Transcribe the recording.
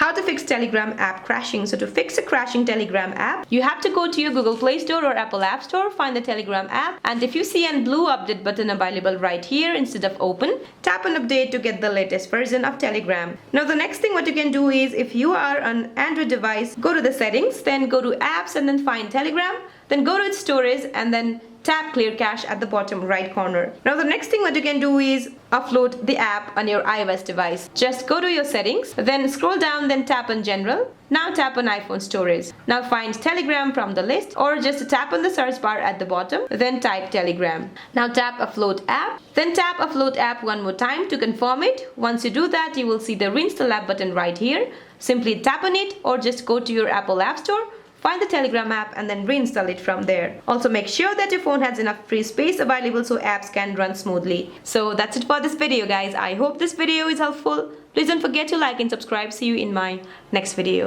how to fix Telegram app crashing. So to fix a crashing Telegram app, you have to go to your Google Play Store or Apple App Store, find the Telegram app, and if you see a blue update button available right here instead of open, tap on update to get the latest version of Telegram. Now the next thing what you can do is, if you are on Android device, go to the settings, then go to apps and then find Telegram, then go to its storage and then tap clear cache at the bottom right corner. Now the next thing what you can do is upload the app on your iOS device. Just go to your settings, then scroll down, then tap on general. Now tap on iPhone storage. Now find Telegram from the list, or just tap on the search bar at the bottom, then type Telegram. Now tap upload app, then tap upload app one more time to confirm it. Once you do that, you will see the reinstall app button right here. Simply tap on it, or just go to your Apple App Store, find the Telegram app and then reinstall it from there. Also make sure that your phone has enough free space available so apps can run smoothly. So that's it for this video, guys. I hope this video is helpful. Please don't forget to like and subscribe. See you in my next video.